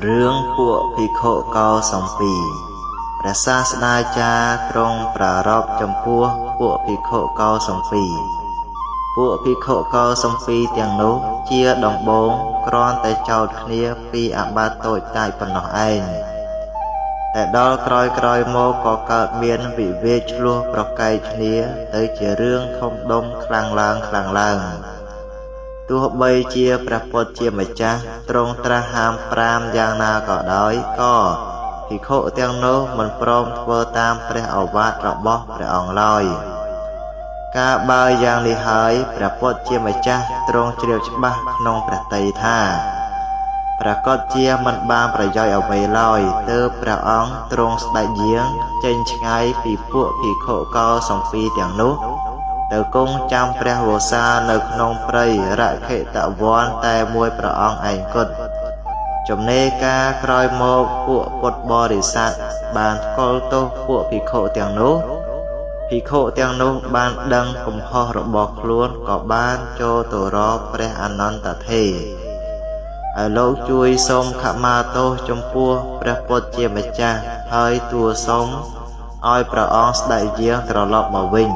រឿងពួកភិក្ខុកោសំពីព្រះសាស្តាចារ្យទ្រង់ប្រារព្ធចំពោះពួកភិក្ខុកោសំពីពួកភិក្ខុកោសំពីទាំងនោះជាដំបូងគ្រាន់តែចោទគ្នាពីអាបាតិតូចតាចប៉ុណ្ណោះឯងតែដល់ក្រោយមកក៏កើតមានវិវាទឆ្លោះប្រកែកគ្នាទៅជារឿងធំដុំខ្លាំងឡើងទោះបីជាព្រះពុទ្ធជាម្ចាស់ទ្រង់ត្រាស់ហាម5យ៉ាងណាក៏ដោយក៏ភិក្ខុទាំងនោះមិនព្រមធ្វើតាមព្រះឱវាទរបស់ព្រះអង្គឡើយការបើយ៉ាងនេះហើយព្រះពុទ្ធជាម្ចាស់ទ្រង់ជ្រាបច្បាស់ក្នុងព្រះតីថាប្រកាសជាមិនបានប្រយោជន៍អ្វីឡើយទើបព្រះអង្គទ្រង់ស្ដេចយាងចេញឆ្ងាយពីពួកភិក្ខុកោសំពីទាំងនោះទៅគង់ចាំព្រះវស្សានៅក្នុងព្រៃរខិតវ័នតែមួយព្រះអង្គឯងគត់ចំណេរការក្រោយមកពួកពុទ្ធបរិស័ទបានថ្កល់ទោសពួកភិក្ខុទាំងនោះបានដឹងកំហុសរបស់ខ្លួនក៏បានចូលទៅរកព្រះអនន្តថេរឲ្យលោកជួយសូមខមាទោសចំពោះព្រះពុទ្ធជាម្ចាស់ហើយទូលសូមឲ្យព្រះអង្គស្ដេចយាងត្រឡប់មកវិញ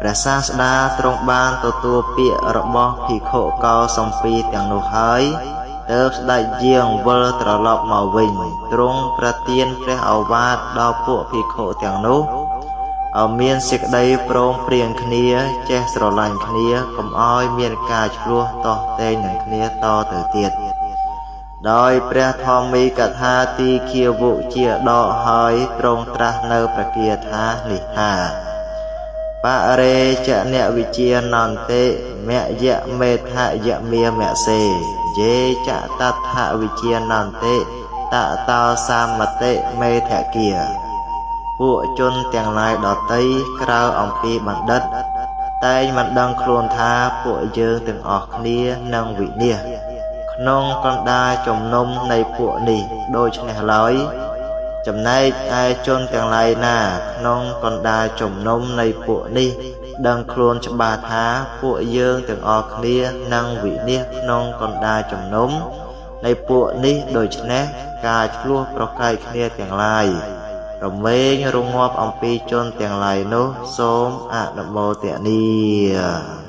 ព្រះសាស្តាទ្រង់បានទទួលពាក្យរបស់ភិក្ខុកោសំពីទាំងនោះហើយទើបស្ដេចយាងវិលត្រឡប់មកវិញទ្រង់ប្រទានព្រះឱវាទដល់ពួកភិក្ខុទាំងនោះឲ្យមានសេចក្តីព្រមព្រៀងគ្នាចេះស្រឡាញ់គ្នាកុំឲ្យមានការឆ្លោះទាស់ទែងនឹងគ្នាតទៅទៀតដោយព្រះធម្មីកថាទីឃាវុជាដកហើយទ្រង់ត្រាស់នៅប្រគាថានេះថាបរេចនវិជានន្តិមយៈមេថយមាមសេយេចតថវិជានន្តិតតោសមតិមេថគាពួកជនទាំងឡាយដតីក្រៅអំពីបណ្ឌិតតែងមិនដឹងខ្លួនថាពួកយើងទាំងអស់គ្នានឹងវិនាសក្នុងកណ្ដាលជំនុំនៃពួកនេះដូច្នេះឡើយចំណែកឯជនទាំងឡាយណាក្នុងកណ្ដាលជំនុំនៃពួកនេះដឹងខ្លួនច្បាស់ថាពួកយើងទាំងអស់គ្នានឹងវិនាសក្នុងកណ្ដាលជំនុំនៃពួកនេះដូច្នេះការឆ្លោះប្រកែកគ្នាទាំងឡាយរមែងរងាប់អំពីជនទាំងឡាយនោះសូមអនុមោទនា